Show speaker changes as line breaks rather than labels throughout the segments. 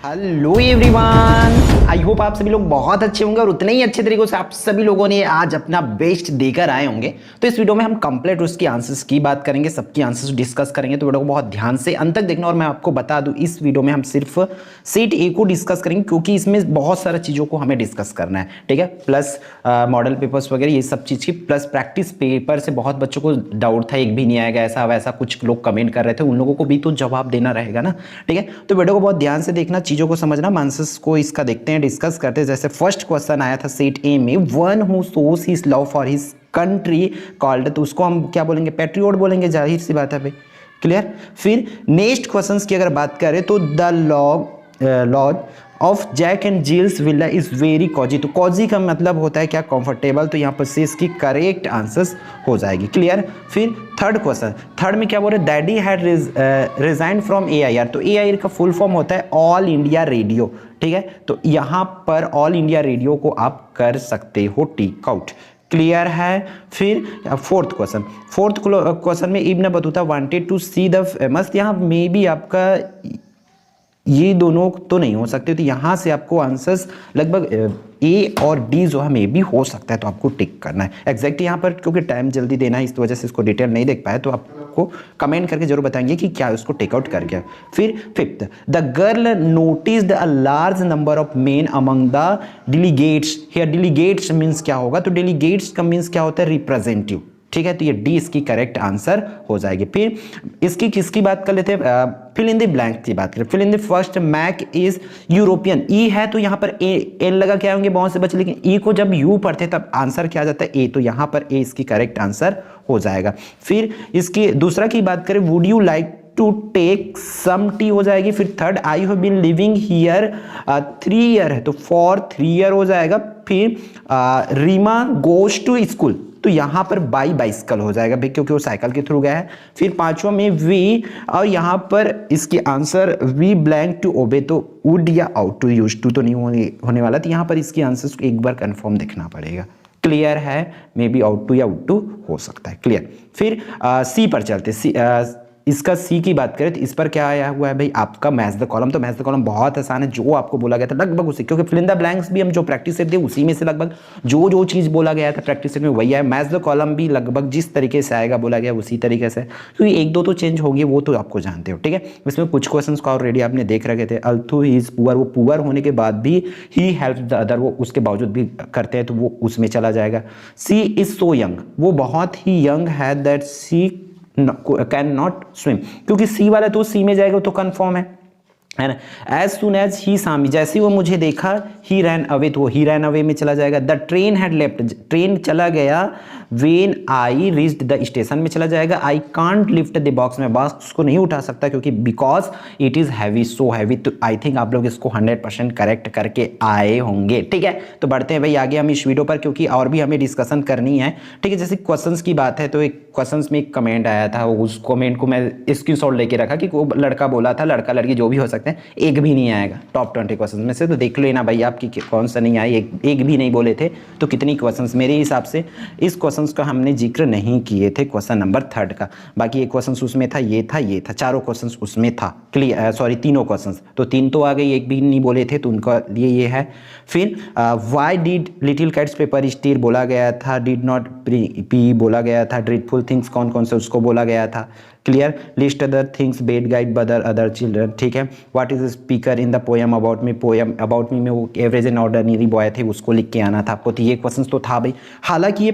Hello everyone, I hope आप सभी लोग बहुत अच्छे होंगे और उतने ही अच्छे तरीके से आप सभी लोगों ने आज अपना बेस्ट देकर आए होंगे। तो इस वीडियो में हम कंप्लीट उसकी आंसर्स की बात करेंगे, सबकी आंसर्स डिस्कस करेंगे। तो वीडियो को बहुत ध्यान से अंत तक देखना। और मैं आपको बता दूं, इस वीडियो में हम सिर्फ सेट ए को डिस्कस करेंगे क्योंकि इसमें बहुत सारा चीज़ों को हमें डिस्कस करना है, ठीक है। प्लस मॉडल पेपर्स वगैरह ये सब चीज़ की, प्लस प्रैक्टिस पेपर से बहुत बच्चों को डाउट था, एक भी नहीं आएगा ऐसा वैसा, कुछ लोग कमेंट कर रहे थे, उन लोगों को भी तो जवाब देना रहेगा ना, ठीक है। तो वीडियो को बहुत ध्यान से देखना, चीज़ों को समझना। आंसर्स को इसका देखते हैं, डिस्कस करते हैं। जैसे फर्स्ट क्वेश्चन आया था सेट ए में, one who shows his love for his country called, तो उसको हम क्या बोलेंगे? पैट्रियोट बोलेंगे, जाहिर सी बात है भाई, क्लियर। फिर नेक्स्ट क्वेश्चंस की अगर बात करें तो the lodge of Jack and Jill's villa is very cosy, तो कॉजी का मतलब होता है क्या? कंफर्टेबल। तो यहाँ पर से इसकी करेक्ट आंसर्स हो जाएगी, क्लियर। फिर थर्ड क्वेश्चन, थर्ड में क्या बोल रहे? Daddy had resign from AIR, तो AIR का फुल फॉर्म होता है ऑल इंडिया रेडियो, ठीक है। तो यहाँ पर ऑल इंडिया रेडियो को आप कर सकते हो टिक आउट, क्लियर है। फिर फोर्थ क्वेश्चन में Ibn Battuta wanted to see the famous, यहाँ मे बी आपका ये दोनों तो नहीं हो सकते, तो यहाँ से आपको आंसर्स लगभग ए और डी जो है मे भी हो सकता है, तो आपको टिक करना है एग्जैक्ट यहाँ पर, क्योंकि टाइम जल्दी देना है, इस वजह से इसको डिटेल नहीं देख पाए, तो आपको कमेंट करके जरूर बताएंगे कि क्या उसको टेक आउट कर गया। फिर fifth, the girl noticed a large number of main among the delegates, here delegates means क्या होगा? तो डेलीगेट्स का मीन्स क्या होता है? रिप्रेजेंटेटिव, ठीक है। तो ये डी इसकी करेक्ट आंसर हो जाएगी। फिर इसकी किसकी बात कर लेते हैं? फिल इन द ब्लैंक की बात करें। Fill in the first, Mac is European, E है तो यहाँ पर एन लगा के आएंगे बहुत से बच्चे, लेकिन ई को जब यू पढ़ते तब आंसर क्या आ जाता है? ए, तो यहाँ पर ए इसकी करेक्ट आंसर हो जाएगा। फिर इसकी दूसरा की बात करें, would you like to take some tea हो जाएगी। फिर third, I have been living here 3 year है, तो फॉर 3 ईयर हो जाएगा। फिर रीमा गोज टू स्कूल, तो यहाँ पर बाइसिकल हो जाएगा भाई, क्योंकि वो साइकिल के थ्रू गया है। फिर पांचवा में वी, और यहाँ पर इसकी answer we blank to obey, तो वुड या आउट टू यूज टू तो नहीं होने वाला, तो यहाँ पर इसकी आंसर एक बार कंफर्म देखना पड़ेगा, क्लियर है। मे बी आउट टू या वुड टू हो सकता है, क्लियर। फिर सी पर चलते, इसका सी की बात करें तो इस पर क्या आया हुआ है भाई? आपका मैच द कॉलम। तो मैच द कॉलम बहुत आसान है, जो आपको बोला गया था लगभग उसी, क्योंकि फिल इन द ब्लैंक्स भी हम जो प्रैक्टिस सेट थे उसी में से लगभग जो चीज बोला गया था प्रैक्टिस सेट में वही है। मैच द कॉलम भी लगभग जिस तरीके से आएगा बोला गया उसी तरीके से, क्योंकि एक दो तो चेंज होगी, वो तो आपको जानते हो, ठीक है। इसमें कुछ क्वेश्चन को ऑलरेडी आपने देख रखे थे। अल्थू ही इज पुअर, वो पुअर होने के बाद भी ही हेल्प द अदर, वो उसके बावजूद भी करते हैं, तो वो उसमें चला जाएगा। सी इज सो यंग, वो बहुत ही यंग है, that she can not swim, क्योंकि सी वाला तो सी में जाएगा तो कंफर्म है ना। एज सुन एज ही सामी, जैसे वो मुझे देखा, ही रैन अवे, तो ही रैन अवे में चला जाएगा। The train had left, train चला गया। When I reached the station में चला जाएगा। I can't lift the box, में बॉक्स को नहीं उठा सकता क्योंकि because it is heavy, so heavy. तो आई थिंक आप लोग इसको 100% करेक्ट करके आए होंगे, ठीक है। तो बढ़ते हैं भाई आगे हम इस वीडियो पर, क्योंकि और भी हमें डिस्कशन करनी है, ठीक है। जैसे क्वेश्चंस की बात है, तो एक क्वेश्चंस में एक कमेंट आया था, उस कमेंट को मैं स्क्रीनशॉट लेके रखा कि वो लड़का बोला था, लड़का लड़की जो भी हो सकते हैं, एक भी नहीं आएगा टॉप 20 क्वेश्चन में से। तो देख लेना भाई आपकी कौन सा नहीं आए, एक भी नहीं बोले थे तो कितनी क्वेश्चंस? मेरे हिसाब से इस क्वेश्चंस का हमने जिक्र नहीं किए थे, क्वेश्चन नंबर 3 का। बाकी एक क्वेश्चन उसमें था, ये था, चारों क्वेश्चन उसमें था, क्लियर। सॉरी, तीनों क्वेश्चन, तो 3 तो आ गई, एक भी नहीं बोले थे, तो उनका लिए ये है। फिर why did little cats paper steel बोला गया था, डिड नॉट पी बोला गया था, ड्रीडफुल थिंग्स कौन कौन से उसको बोला गया था, clear. List other things bed guide बदर अदर चिल्ड्रन, ठीक है। What is speaker in the poem about me, poem about me में वो एवरेज एंड ऑर्डिनरी बॉय थे, उसको लिख के आना था आपको, तो ये क्वेश्चन तो था भाई। हालांकि ये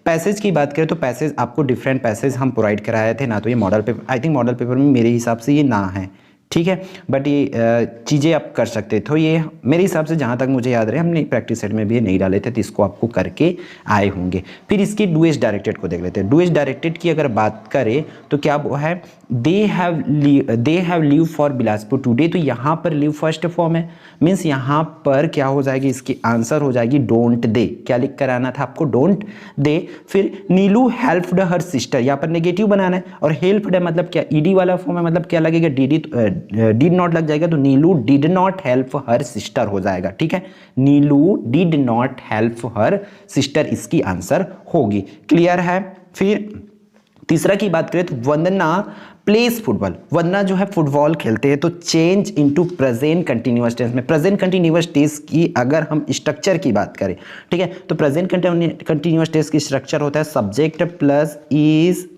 पैसेज की बात करें तो पैसेज आपको डिफरेंट पैसेज हम प्रोवाइड कराए थे ना, तो ये model paper, I think model paper में मेरे हिसाब से ये ना है, ठीक है। बट ये चीज़ें आप कर सकते, तो ये मेरे हिसाब से जहाँ तक मुझे याद रहे हमने प्रैक्टिस सेट में भी ये नहीं डाले थे, तो इसको आपको करके आए होंगे। फिर इसकी डू एज डायरेक्टेड को देख लेते हैं। डू एज डायरेक्टेड की अगर बात करें तो क्या वो है? They have leave for Bilaspur today, तो यहाँ पर लीव फर्स्ट फॉर्म है, मीन्स यहाँ पर क्या हो जाएगी? इसकी आंसर हो जाएगी डोंट दे। क्या लिख कर आना था आपको? Don't they. फिर नीलू हेल्प्ड हर सिस्टर, यहाँ पर नेगेटिव बनाना है, और हेल्प्ड है मतलब क्या? ईडी वाला फॉर्म है, मतलब क्या लगेगा? डिड नॉट लग जाएगा, तो Neelu did not help her sister हो जाएगा, ठीक है। Neelu did not help her sister इसकी आंसर होगी, क्लियर है। फिर तीसरा की बात करें तो वंदना प्लेस फुटबॉल, वंदना जो है फुटबॉल खेलते हैं। तो change into present continuous tense में, प्रेजेंट कंटिन्यूअस टेंस की अगर हम स्ट्रक्चर की बात करें, ठीक है, तो प्रेजेंट कंटिन्यूअस टेंस की स्ट्रक्चर होता है सब्जेक्ट प्लस इज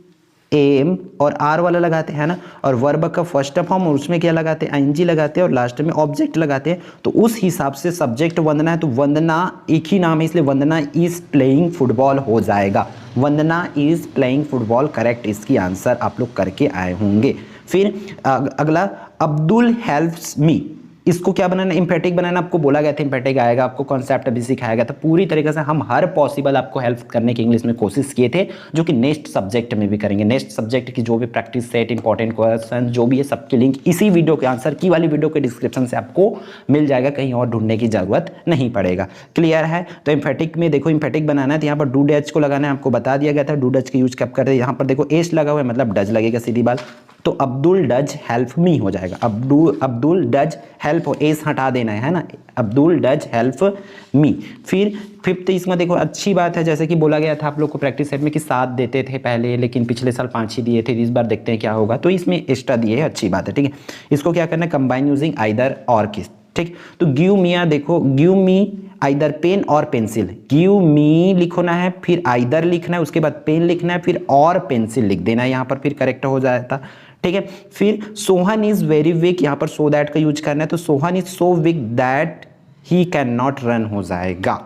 एम और आर वाला लगाते हैं ना, और वर्ब का फर्स्ट फॉर्म और उसमें क्या लगाते हैं, आईएनजी लगाते हैं और लास्ट में ऑब्जेक्ट लगाते हैं। तो उस हिसाब से सब्जेक्ट वंदना है तो वंदना एक ही नाम है इसलिए वंदना इज प्लेइंग फुटबॉल हो जाएगा। वंदना इज प्लेइंग फुटबॉल करेक्ट, इसकी आंसर आप लोग करके आए होंगे। फिर अगला अब्दुल हेल्प्स मी, इसको क्या बनाना, इम्पैटिक बनाना आपको बोला गया था, इम्पैटिक आएगा, आपको कॉन्सेप्ट अभी सिखाया गया था। पूरी तरीके से हम हर पॉसिबल आपको हेल्प करने की इंग्लिश में कोशिश किए थे, जो कि नेक्स्ट सब्जेक्ट में भी करेंगे। नेक्स्ट सब्जेक्ट की जो भी प्रैक्टिस सेट, इंपॉर्टेंट क्वेश्चन जो भी है, सबके लिंक इसी वीडियो के आंसर की वाली वीडियो के डिस्क्रिप्शन से आपको मिल जाएगा, कहीं और ढूंढने की जरूरत नहीं पड़ेगा। क्लियर है? तो इम्पैटिक में देखो, इम्पैटिक बनाना है तो यहाँ पर डू डच को लगाना है, आपको बता दिया गया था डू डच के यूज कब करते हैं। यहाँ पर देखो एस लगा हुआ है मतलब डज लगेगा, सीधी बात। तो अब्दुल डज हेल्प मी हो जाएगा, अब्दुल डज हेल्प, एस हटा देना है ना, अब्दुल डज हेल्प मी। फिर फिफ्थ, इसमें देखो अच्छी बात है, जैसे कि बोला गया था आप लोग को प्रैक्टिस सेट में कि 7 देते थे पहले, लेकिन पिछले साल 5 ही दिए थे, इस बार देखते हैं क्या होगा। तो इसमें एक्स्ट्रा दिए है, अच्छी बात है, ठीक है। इसको क्या करना है, कंबाइन यूजिंग आइदर और किस, ठीक। तो गिव मी, देखो गिव मी आइदर पेन और पेंसिल, गिव मी लिखना है, फिर आइदर लिखना है, उसके बाद पेन लिखना है, फिर और पेंसिल लिख देना है, यहाँ पर फिर करेक्ट हो जाता, ठीक है। फिर सोहन इज वेरी वीक, यहाँ पर सो दैट का यूज करना है, तो Sohan is so weak that he can not run हो जाएगा,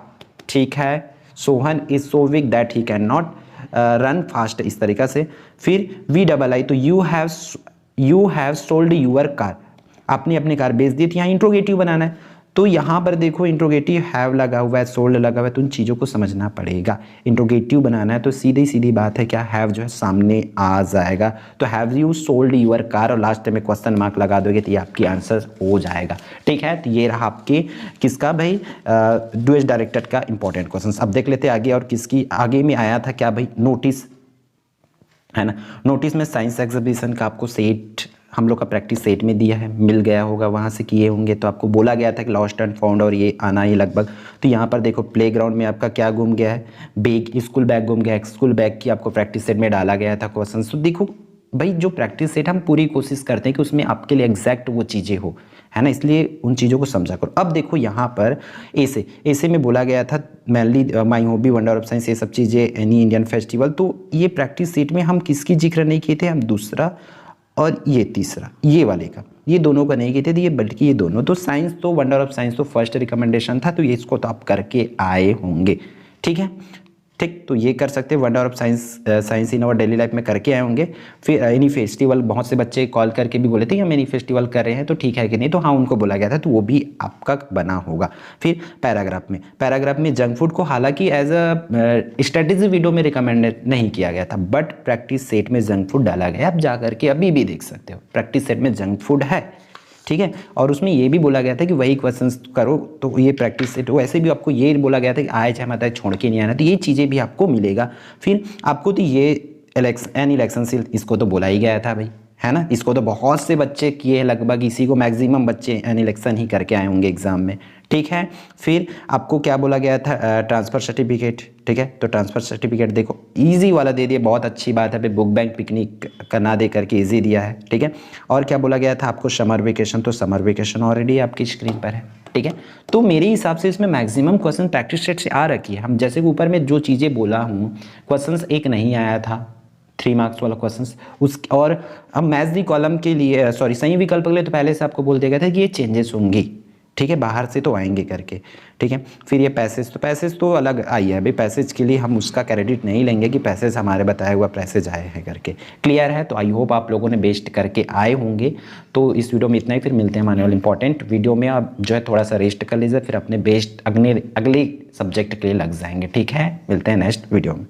ठीक है। Sohan is so weak that he can not run fast, इस तरीका से। फिर वी डबल आई, तो you have sold your car, आपने अपनी कार बेच दी थी, यहाँ इंट्रोगेटिव बनाना है। तो यहाँ पर देखो इंट्रोगेटिव हैव लगा हुआ है, सोल्ड लगा हुआ है, तो उन चीज़ों को समझना पड़ेगा। इंट्रोगेटिव बनाना है तो सीधी सीधी बात है, क्या हैव जो है सामने आ जाएगा। तो have you sold your car और लास्ट में क्वेश्चन मार्क लगा दोगे तो ये आपकी आंसर हो जाएगा, ठीक है। तो ये रहा आपके किसका भाई, डूएस डायरेक्टेड का इंपॉर्टेंट क्वेश्चन। अब देख लेते हैं आगे, और किसकी आगे में आया था क्या भाई, नोटिस है ना। नोटिस में साइंस एग्जीबिशन का आपको सेट हम लोग का प्रैक्टिस सेट में दिया है, मिल गया होगा, वहाँ से किए होंगे। तो आपको बोला गया था कि लॉस्ट एंड फाउंड और ये आना ही लगभग। तो यहाँ पर देखो प्लेग्राउंड में आपका क्या गुम गया है, बैग, स्कूल बैग गुम गया है, स्कूल बैग की आपको प्रैक्टिस सेट में डाला गया था क्वेश्चन। तो देखो भाई जो प्रैक्टिस सेट हम पूरी कोशिश करते हैं कि उसमें आपके लिए एग्जैक्ट वो चीज़ें हो, है ना, इसलिए उन चीज़ों को समझा करो। अब देखो यहाँ पर ऐसे में बोला गया था mainly my hobby, wonder of science, ये सब चीज़ें, एनी इंडियन फेस्टिवल। तो ये प्रैक्टिस सेट में हम किसकी जिक्र नहीं किए थे, हम दूसरा और ये तीसरा, ये वाले का, ये दोनों का नहीं किए थे, ये बल्कि ये दोनों। तो साइंस तो वंडर ऑफ साइंस तो फर्स्ट रिकमेंडेशन था, तो ये इसको तो आप करके आए होंगे, ठीक है, ठीक। तो ये कर सकते हैं, wonder of science in our daily life में करके आए होंगे। फिर एनी फेस्टिवल, बहुत से बच्चे कॉल करके भी बोले थे हम एनी फेस्टिवल कर रहे हैं, तो ठीक है कि नहीं, तो हाँ उनको बोला गया था, तो वो भी आपका बना होगा। फिर पैराग्राफ में जंक फूड को हालांकि एज अ स्ट्रेटेजी वीडियो में रिकमेंडेड नहीं किया गया था, बट प्रैक्टिस सेट में जंक फूड डाला गया, आप जा करके अभी भी देख सकते हो, प्रैक्टिस सेट में जंक फूड है, ठीक है। और उसमें ये भी बोला गया था कि वही क्वेश्चंस करो, तो ये प्रैक्टिस सेट, वैसे भी आपको ये बोला गया था कि आए चाहे मत छोड़ के नहीं आना, तो ये चीज़ें भी आपको मिलेगा। फिर आपको तो ये इलेक्शन से इसको तो बोला ही गया था भाई, है ना, इसको तो बहुत से बच्चे किए हैं, लगभग इसी को मैक्सिमम बच्चे एन इलेक्शन ही करके आए होंगे एग्जाम में, ठीक है। फिर आपको क्या बोला गया था, ट्रांसफ़र सर्टिफिकेट, ठीक है। तो ट्रांसफ़र सर्टिफिकेट देखो इजी वाला दे दिया, बहुत अच्छी बात है भाई, बुक बैंक पिकनिक का ना दे करके इजी दिया है, ठीक है। और क्या बोला गया था आपको, समर वेकेशन, तो समर वेकेशन ऑलरेडी आपकी स्क्रीन पर है, ठीक है। तो मेरे हिसाब से इसमें मैक्सिमम क्वेश्चन प्रैक्टिस सेट से आ रखी है। हम जैसे कि ऊपर में जो चीज़ें बोला हूँ, क्वेश्चन एक नहीं आया था 3 मार्क्स वाला क्वेश्चंस उस, और अब मैथ दी कॉलम के लिए सही विकल्प के लिए तो पहले से आपको बोल दिया गया था कि ये चेंजेस होंगी, ठीक है, बाहर से तो आएंगे करके, ठीक है। फिर ये पैसेज तो अलग आई है भाई, पैसेज के लिए हम उसका क्रेडिट नहीं लेंगे कि पैसेज हमारे बताया हुआ पैसेज आए हैं करके। क्लियर है? तो आई होप आप लोगों ने बेस्ट करके आए होंगे। तो इस वीडियो में इतना ही, फिर मिलते हैं हमारे वाले इंपॉर्टेंट वीडियो में। आप जो है थोड़ा सा रेस्ट कर लीजिए, फिर अपने बेस्ट अगले सब्जेक्ट के लिए लग जाएंगे, ठीक है। मिलते हैं नेक्स्ट वीडियो में।